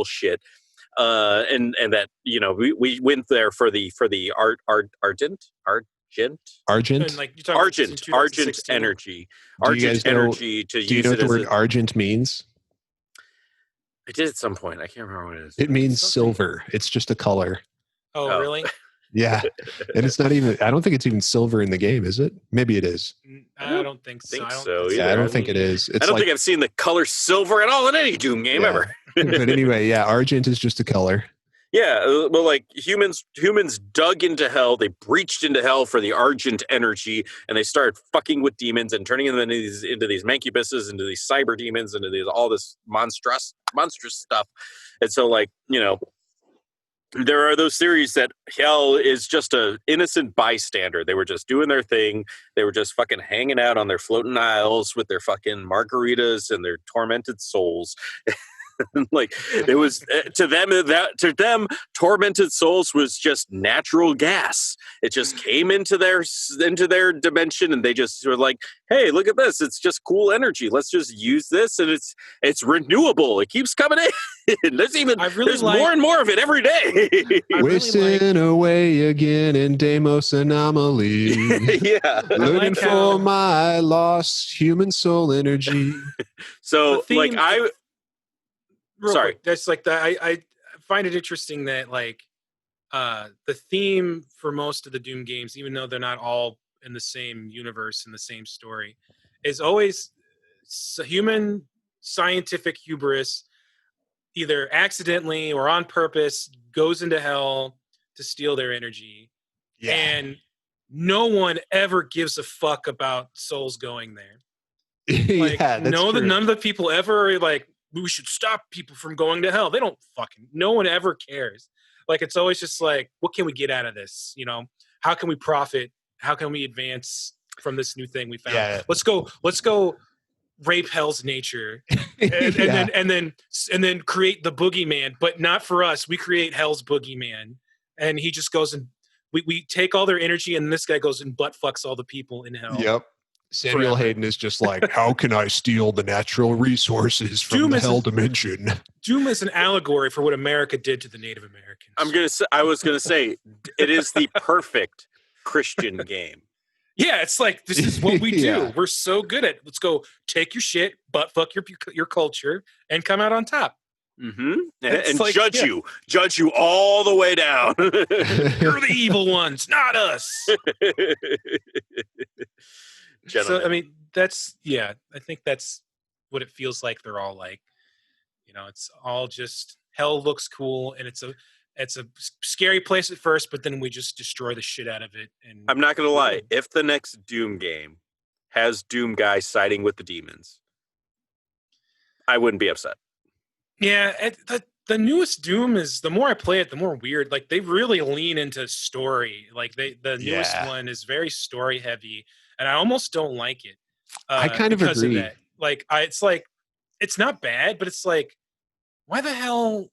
shit. And that, we went there for the Argent energy. Argent energy to use it. Do you know what the word Argent means? I did at some point. I can't remember what it is. It means silver. It's just a color. Oh, really? Yeah. And it's not even, I don't think it's even silver in the game, is it? Maybe it is. I don't think so. I don't think it is. I don't think I've seen the color silver at all in any Doom game ever. But anyway, yeah, Argent is just a color. Yeah, well, like humans dug into hell. They breached into hell for the Argent energy, and they started fucking with demons and turning them into these Mancubuses, into these cyber demons, into all this monstrous stuff. And so, like, there are those theories that hell is just a innocent bystander. They were just doing their thing. They were just fucking hanging out on their floating isles with their fucking margaritas and their tormented souls. Like it was to them tormented souls was just natural gas. It just came into their dimension, and they just were like, hey, look at this, it's just cool energy, let's just use this, and it's renewable, it keeps coming in. There's more and more of it every day. Wasting away again in Deimos Anomaly. Yeah, looking for my lost human soul energy. So like sorry. Quick, that's like that. I find it interesting that like the theme for most of the Doom games, even though they're not all in the same universe and the same story, is always human scientific hubris, either accidentally or on purpose, goes into hell to steal their energy. Yeah. And no one ever gives a fuck about souls going there. Like, yeah, that's true. None of the people ever like, we should stop people from going to hell. They don't no one ever cares. Like, it's always just like, what can we get out of this? You know, how can we profit? How can we advance from this new thing we found? Yeah. Let's go rape hell's nature and then create the boogeyman, but not for us. We create hell's boogeyman, and he just goes and we take all their energy, and this guy goes and butt fucks all the people in hell. Yep. Samuel Hayden is just like, how can I steal the natural resources from the hell dimension? Doom is an allegory for what America did to the Native Americans. I was gonna say, it is the perfect Christian game. Yeah, it's like, this is what we do. We're so good at. Let's go take your shit, butt fuck your culture, and come out on top. Mm-hmm. And like, judge you all the way down. You're the evil ones, not us. Gentlemen. So I mean, I think that's what it feels like. They're all like, you know, it's all just hell looks cool, and it's a scary place at first, but then we just destroy the shit out of it. And I'm not gonna lie, if the next Doom game has DOOMGuy siding with the demons, I wouldn't be upset. Yeah, the newest Doom is, the more I play it, the more weird. Like, they really lean into story. Like, the newest one is very story heavy, and I almost don't like it. I kind of agree. Of that. Like, it's not bad, but it's like, why the hell?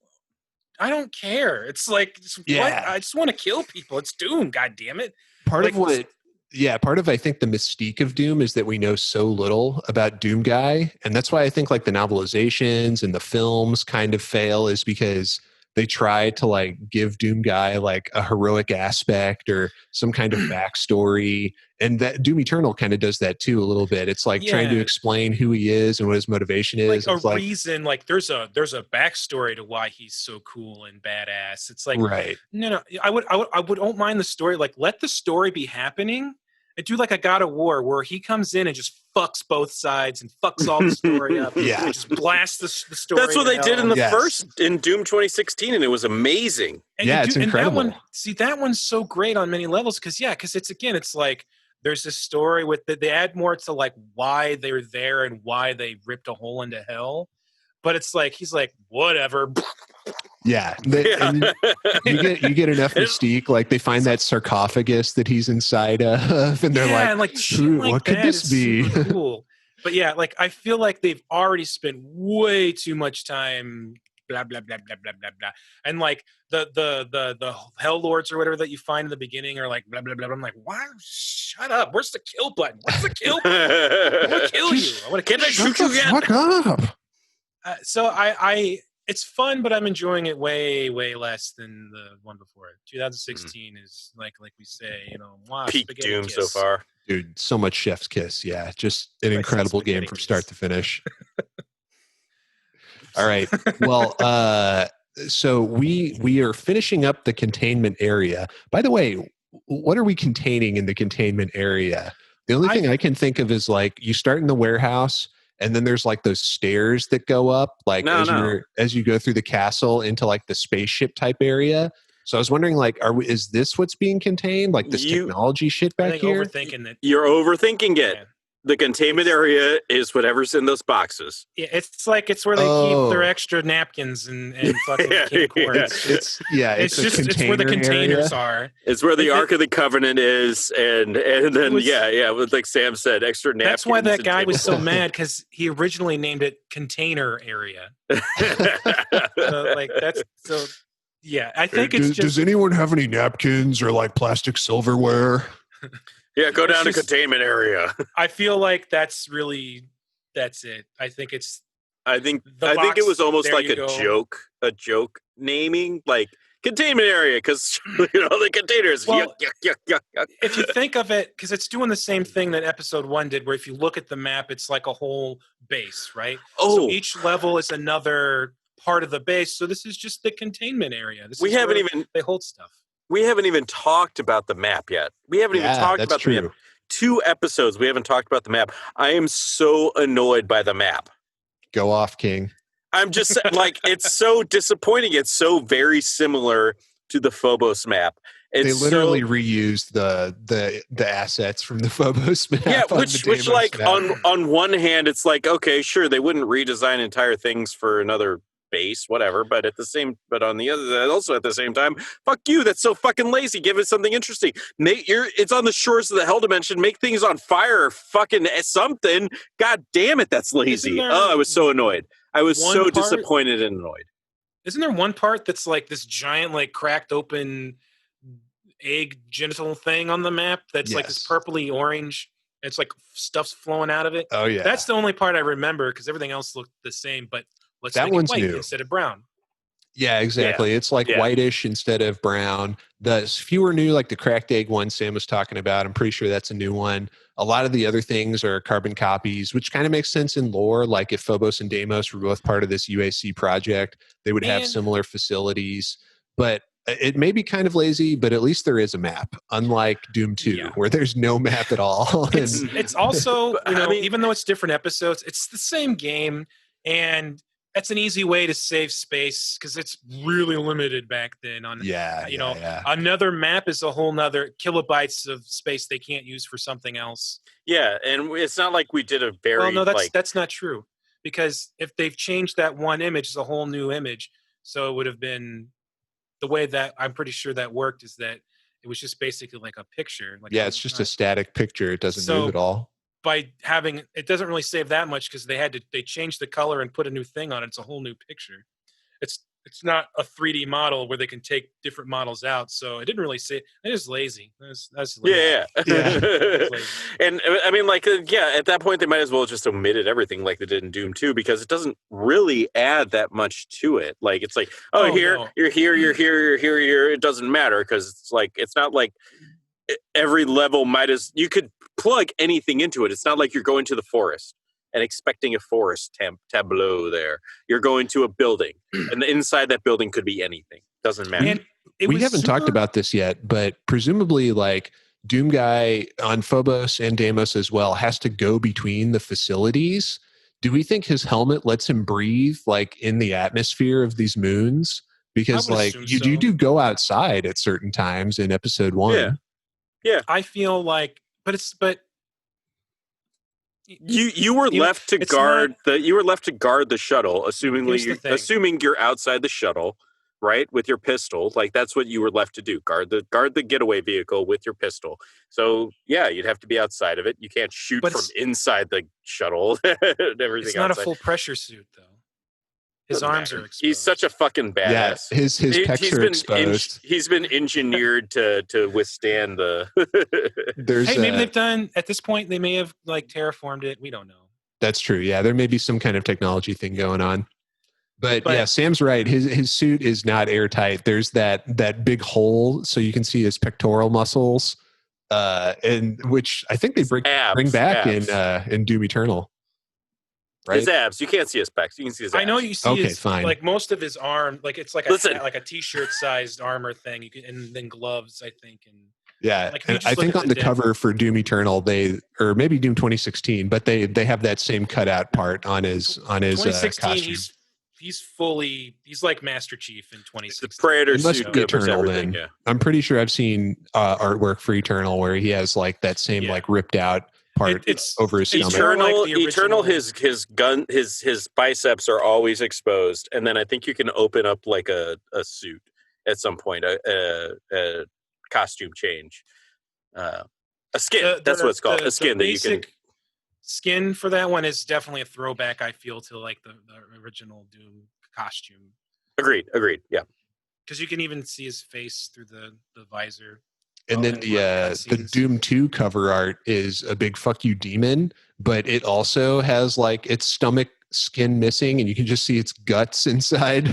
I don't care. It's like, what? I just want to kill people. It's Doom. God damn it. Part of I think the mystique of Doom is that we know so little about DOOMGuy, and that's why I think like the novelizations and the films kind of fail, is because they try to like give DOOMGuy like a heroic aspect or some kind of backstory, and that Doom Eternal kind of does that too a little bit. It's like trying to explain who he is and what his motivation is. Like a reason, like there's a backstory to why he's so cool and badass. It's like, right? No, I don't mind the story. Like, let the story be happening. And do like a God of War where he comes in and just fucks both sides and fucks all the story up. And just blasts the story. That's what they did in the first, in Doom 2016, and it was amazing. And it's incredible. And that one's so great on many levels because it's like there's this story with they add more to like why they're there and why they ripped a hole into hell. But it's like, he's like, whatever. Yeah. And you get enough mystique. Like, they find that sarcophagus that he's inside of, and they're like what could this be? Cool. But yeah, like, I feel like they've already spent way too much time blah blah blah blah blah blah blah. And like the Hell Lords or whatever that you find in the beginning are like blah blah blah. I'm like, why? Shut up. Where's the kill button? What's the kill button? I want to kill you. I want to shoot you again. Fuck up. So I it's fun, but I'm enjoying it way, way less than the one before it. 2016 is like we say, you know, peak Doom kiss. So far. Dude, so much chef's kiss. Yeah, just an incredible game from start to finish. All right. Well, so we are finishing up the containment area. By the way, what are we containing in the containment area? The only thing I can think of is like you start in the warehouse, and then there's like those stairs that go up, like as you go through the castle into like the spaceship type area. So I was wondering, like, is this what's being contained? Like this technology shit back here? Overthinking it. You're overthinking it. The containment area is whatever's in those boxes. Yeah, it's where they keep their extra napkins and fucking camcorders. It's where the containers are. It's where the Ark of the Covenant is, and then like Sam said, extra napkins. That's why that guy was so mad, because he originally named it Container Area. I think it's just. Does anyone have any napkins or like plastic silverware? Yeah, go down to Containment Area. I feel like that's it. I think it was almost like a joke naming, like Containment Area, because the containers. Well, if you think of it, because it's doing the same thing that episode 1 did, where if you look at the map, it's like a whole base, right? Oh, so each level is another part of the base. So this is just the containment area. They hold stuff. We haven't even talked about the map yet. We haven't even talked about the map. 2 episodes, we haven't talked about the map. I am so annoyed by the map. Go off, King. I'm just like, it's so disappointing. It's so very similar to the Phobos map. They literally reused the assets from the Phobos map. Yeah, which like on one hand, it's like, okay, sure, they wouldn't redesign entire things for another base, whatever, but on the other, also at the same time, fuck you, that's so fucking lazy. Give it something interesting. It's on the shores of the Hell Dimension. Make things on fire or fucking something. God damn it, that's lazy. I was so annoyed. I was so disappointed and annoyed. Isn't there one part that's like this giant, like cracked open egg genital thing on the map that's like this purpley orange? It's like stuff's flowing out of it. Oh yeah, that's the only part I remember, because everything else looked the same, but let's that make one's it white new instead of brown. Yeah, exactly. It's like whitish instead of brown. The fewer new, like the cracked egg one Sam was talking about, I'm pretty sure that's a new one. A lot of the other things are carbon copies, which kind of makes sense in lore. Like if Phobos and Deimos were both part of this UAC project, they would have similar facilities. But it may be kind of lazy, but at least there is a map, unlike Doom 2, where there's no map at all. It's also, even though it's different episodes, it's the same game. And that's an easy way to save space, because it's really limited back then. Another map is a whole nother kilobytes of space they can't use for something else. Yeah, and it's not like we did a very... Well, no, that's not true. Because if they've changed that one image, it's a whole new image. So it would have been... The way that I'm pretty sure that worked is that it was just basically like a picture. It's just a static picture. It doesn't move at all. By having it doesn't really save that much, because they changed the color and put a new thing on it. It's a whole new picture. It's not a 3D model where they can take different models out. So it didn't really say. It is lazy. That's lazy. Yeah. And I mean, at that point they might as well just omitted everything like they did in Doom 2, because it doesn't really add that much to it. Like it's like, you're here, you're here, you're here. It doesn't matter, because it's like it's not like every level you could plug anything into it. It's not like you're going to the forest and expecting a forest tableau there. You're going to a building, and inside that building could be anything. Doesn't matter. We haven't talked about this yet, but presumably like DOOMGuy on Phobos and Deimos as well has to go between the facilities. Do we think his helmet lets him breathe like in the atmosphere of these moons? Because like you do go outside at certain times in episode 1. Yeah. I feel like, but you were left to guard the shuttle, assuming you're outside the shuttle, right, with your pistol. Like that's what you were left to do: guard the getaway vehicle with your pistol. So you'd have to be outside of it. You can't shoot from inside the shuttle. And everything. It's not outside. A full pressure suit though. His arms are exposed. He's such a fucking badass. Yeah, his pecs are exposed. He's been engineered to withstand the... maybe they've done... At this point, they may have terraformed it. We don't know. That's true. Yeah, there may be some kind of technology thing going on. But yeah, Sam's right. His suit is not airtight. There's that big hole, so you can see his pectoral muscles, and which I think they bring back in Doom Eternal. Right? His abs. You can't see his pecs. You can see his abs. I know you see his, fine. like most of his arm, like it's like a t-shirt sized armor thing. You can, and then gloves, I think. And and I think on the cover for Doom Eternal, or maybe Doom 2016, but they have that same cutout part on his 2016. He's like Master Chief in 2016. The Predator suit must be Eternal then. Yeah. I'm pretty sure I've seen artwork for Eternal where he has like that same like ripped out part over his stomach. Eternal, his gun, his biceps are always exposed, and then I think you can open up like a suit at some point, a costume change, a skin. That's what it's called, a skin that you can. Skin for that one is definitely a throwback, I feel, to like the original Doom costume. Agreed. Yeah. Because you can even see his face through the visor. And then the Doom 2 cover art is a big fuck you demon, but it also has like its stomach skin missing, and you can just see its guts inside.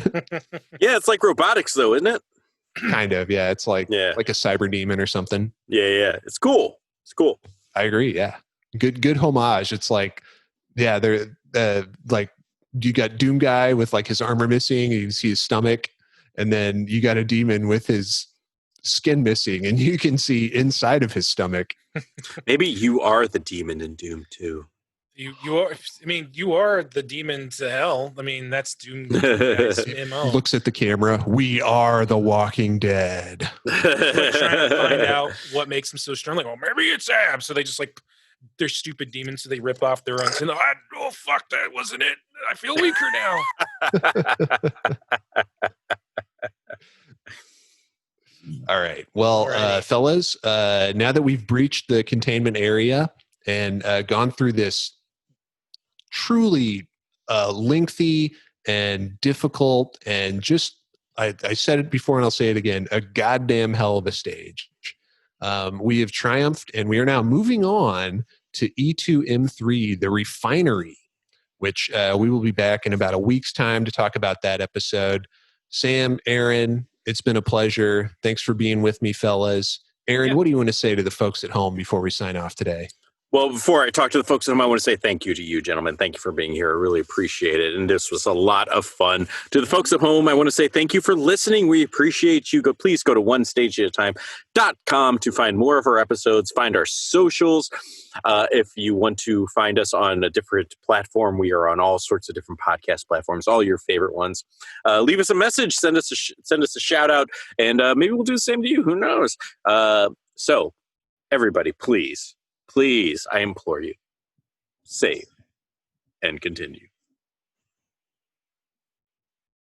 Yeah, it's like robotics though, isn't it? Kind of, yeah. It's like a cyber demon or something. Yeah. It's cool. I agree, yeah. Good homage. It's like, yeah, they're like, you got DOOMGuy with like his armor missing, and you can see his stomach, and then you got a demon with his skin missing, and you can see inside of his stomach. Maybe you are the demon in Doom 2. You are. I mean, you are the demon to hell. I mean, that's DOOMGuy's MO. Looks at the camera. We are the Walking Dead. Like trying to find out what makes them so strong. Like, well, maybe it's abs. So they just like, they're stupid demons, so they rip off their own skin. Oh fuck, that wasn't it. I feel weaker now. All right. Well, fellas, now that we've breached the containment area and gone through this truly lengthy and difficult and just, I said it before and I'll say it again, a goddamn hell of a stage. We have triumphed, and we are now moving on to E2M3, the refinery, which we will be back in about a week's time to talk about that episode. Sam, Aaron, it's been a pleasure. Thanks for being with me, fellas. Aaron, what do you want to say to the folks at home before we sign off today? Well, before I talk to the folks at home, I want to say thank you to you, gentlemen. Thank you for being here. I really appreciate it. And this was a lot of fun. To the folks at home, I want to say thank you for listening. We appreciate you. Please go to onestageatatime.com to find more of our episodes, find our socials. If you want to find us on a different platform, we are on all sorts of different podcast platforms, all your favorite ones. Leave us a message, send us a shout out, and maybe we'll do the same to you. Who knows? So everybody, please, I implore you, save and continue.